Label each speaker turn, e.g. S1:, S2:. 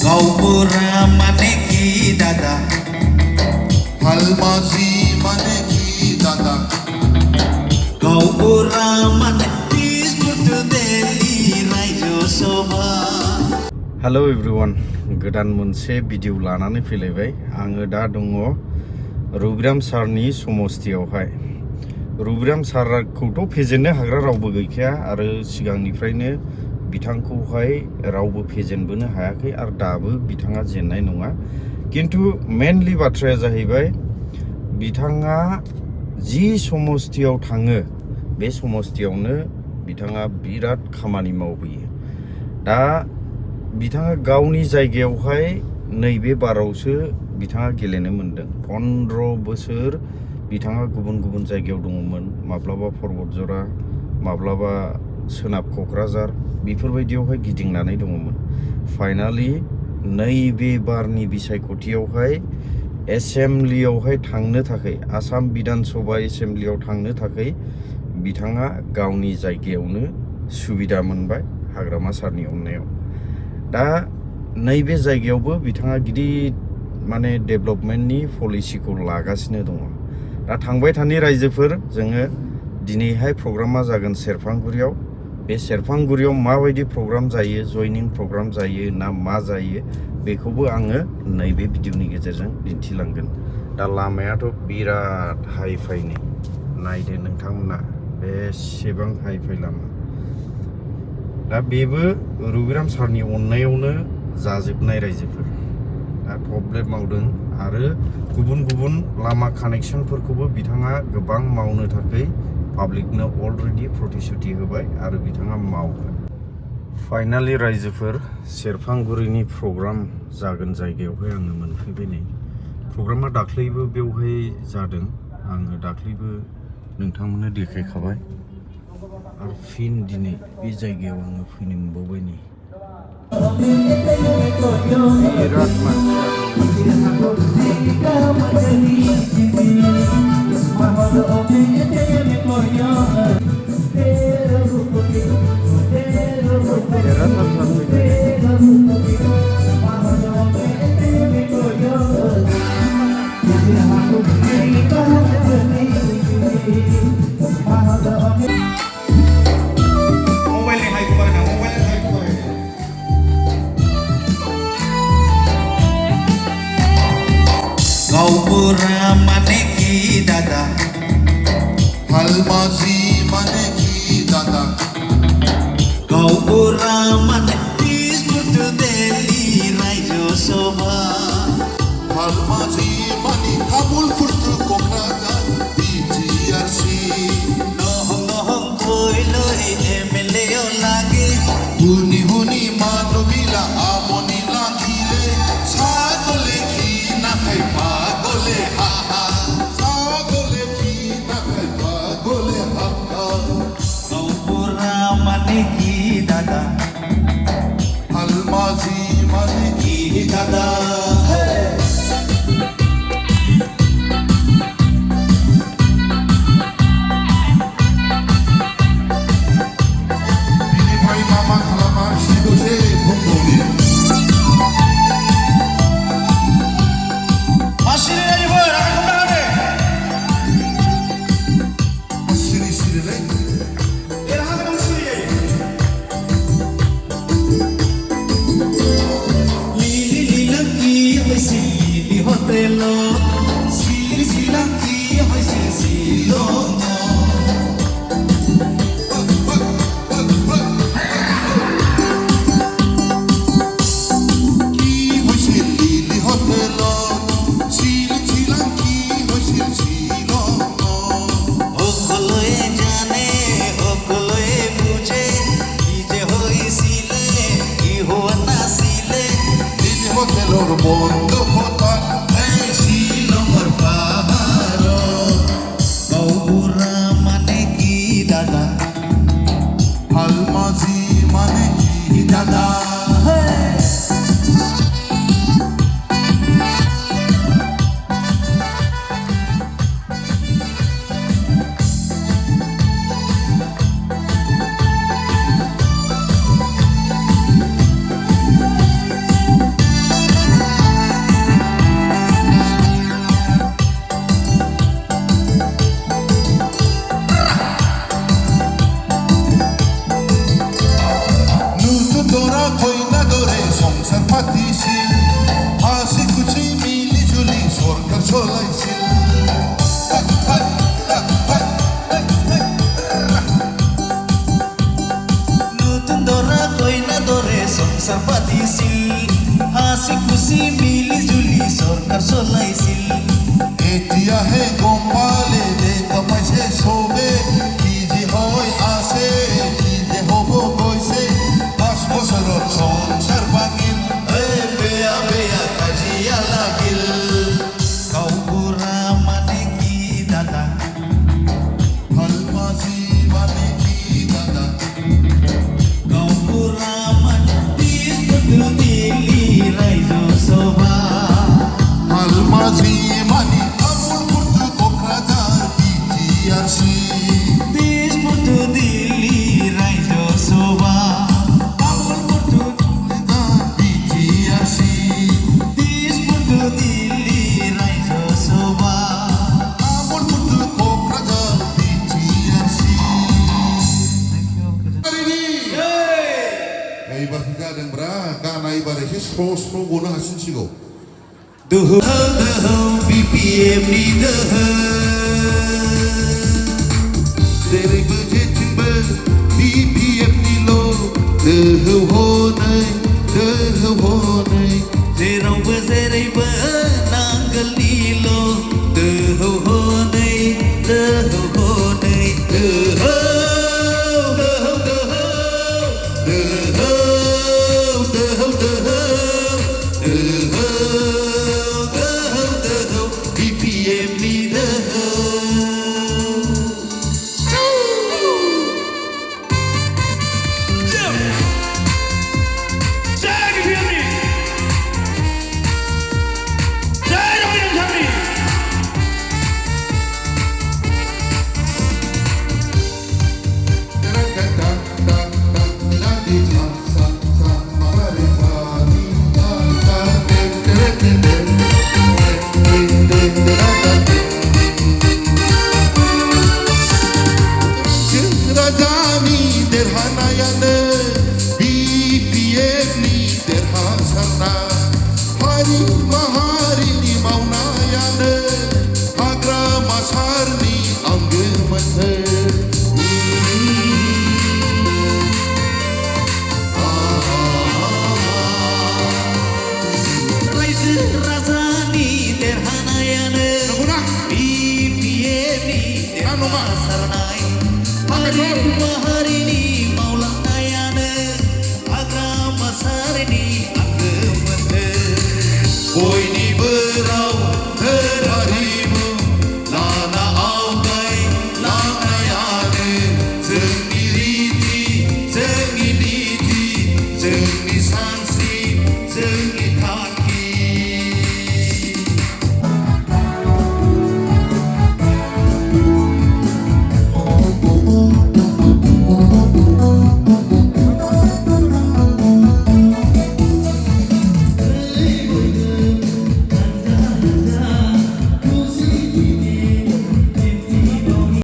S1: গাঁওবুঢ়া মানে কি দাদা
S2: হালমাজি মানে কি দাদা
S1: গাঁওবুঢ়া মানে देलि रायजो सभा
S3: हेलो एवरीवन गोदान मोनसे भिडिअ लानानै फैलायबाय आङो दा दङ रुबिराम सारनि समस्थियावहाय रुबिराम सारखौथ' फेजेननो हाग्रा रावबो गैखाया आरो सिगांनिफ्रायनो बिथांखौहाय रावबो फेजेनबोनो हायाखै आरो दाबो बिथाङा जेननाय नङा किन्तु मेनलि बाथ्राया जाहैबाय बिथाङा जि समस्थियाव थाङो बे समस्थियावनो बिथाङा बिराद खामानि मावबोयो दा बिथाङा गावनि जायगायावहाय नैबे बारावसो बिथाङा गेलेनो मोनदों 15 बोसोर बिथाङा गुबुन गुबुन जायगायाव दङमोन माब्लाबा पर्बतजरा माब्लाबा सोनाब क'क्राझार बेफोरबायदियावहाय गिदिंनानै दङमोन फाइनालि नैबे बारनि बिसायख'थियावहाय एसेम्ब्लियावहाय थांनो थाखाय आसाम बिधान सभा एसेम्ब्लियाव थांनो थाखाय बिथाङा गावनि जायगायावनो सुबिदा मोनबाय हाग्रामा सारनि अननायाव दा नैबे जायगायावबो बिथाङा गिदिर माने डेभेलपमेन्टनि पलिसिखौ लागासिनो दङ दा थांबाय थानाय रायजोफोर जोङो दिनैहाय प्रग्रामा जागोन सेरफांगुरियाव बे सेरफांगुरियाव माबायदि प्रग्राम जायो जयनिं प्रग्राम जायो ना मा जायो बेखौबो आङो नैबे भिडिअनि गेजेरजों दिन्थिलांगोन दा लामायाथ' बिराद हाइ फाइनि नायदो नोंथांमोना बेसेबां हाइ फाइ लामा दा बेबो रुबिराम सारनि अननायावनो जाजोबनाय रायजोफोर दा प्रब्लेम मावदों आरो गुबुन गुबुन लामा कानेक्सनफोरखौबो बिथाङा गोबां मावनो थाखाय पाब्लिकनो अलरेडि प्रतिश्रुति होबाय आरो बिथाङा मावगोन फाइनालि रायजोफोर सेरफांगुरिनि प्रग्राम जागोन जायगायावहाय आङो मोनफैबाय नै प्रग्रामा दाख्लैबो बेवहाय जादों आङो दाख्लैबो नोंथांमोननो देखायखाबाय आरो फिन दिनै बे जायगायाव आङो फैनो मोनबावबाय नै बिराद
S1: गाँवबुढ़ा माने की दादा
S2: হালমাজি মানে কি দাদা
S1: गाँवबुढ़ा माने देलि रायजो सभा
S2: হালমাজি মানে কাবুল ফুর্তু কোকরাঝার বিটিআরসি
S1: নহং কইলৈ এমএলএ লাগে
S2: হুনি হুনি মানবিলা আমনি লাগিলে ছাগলে কি না খাই পাগলে হাহা ছাগলে কি না খাই পাগলে হাহা
S1: गाँवबुढ़ा माने की दादा
S2: হালমাজি মানে কি
S1: की दादा
S2: বিনিময় মামা খালামা শিবসে ভুমনি সিরি সিরি রে
S1: Lili lagi hoisi di hotelo Sili lagi hoisi silo
S2: কি হইছিল লিলি হোটেল সিলি ছিলাম কি হইছিল ছিল
S1: Okoloe jane okoloe buঝে কি যে হইছিলে কি হওয়া নাছিলে
S2: লিলি হোটেলর বন্ধ হতা
S1: ছিল মোর পাহাড় গাঁওবুঢ়া মানে কি দাদা
S2: হালমাজি মানে কি দাদা
S1: পাতিছিল হাসি খুশি মিলি জুলি সরকার চলাইছিল
S2: এতিয়াহে গম পালে দেখা পাইছে চবে কি যে হয় আছে কি যে হ'ব গৈছে 5 বছৰত সংসাৰ ভাঙিল
S1: বেয়া বেয়া কাজিয়া লাগিল গাঁওবুঢ়া মানে কি দাদা
S2: ভাল মাঝি মানে কি দাদা
S1: গাঁওবুঢ়া মানে দিল্লী ৰাইজ সভা
S2: ভাল মাঝি মানে আমুল পুত্র কোকরাঝার পিটিআরসি
S1: দিশপুটু দিল্লী ৰাইজ সভা
S2: পিটিআরসি
S1: দিশপুটু দিল্লী ৰাইজ সভা
S2: আমুল পুত্র কোকরাঝার পিটিআরসি এইবার কি जादोंब्रा गाना एबार एसे स्र' गनो हासिनसिगौ
S1: दोहौ दोहौ BPMनि दोहौ
S2: जेरैबो जेथिंबो BPMनिल' दोहौ हनै
S1: जेरावबो जेरैबो नांगोलनिल' दोहौ हनै दोहौ हनै दोहौ दोहौ दोहौ दोहौ दोहौ दोहौ दोहौ दोहौ BPMनि दोहौ
S2: राजानि देरहानायानो BPMनि देरहासारनाय हारि माहारिनि मावनायानो हाग्रामा सारनि आंगो मोन्थोर
S1: रायजो राजानि देरहानायानो
S2: नंगौना?
S1: BPMनि
S2: नङा?
S1: देरहासारनाय हारि माहारिनि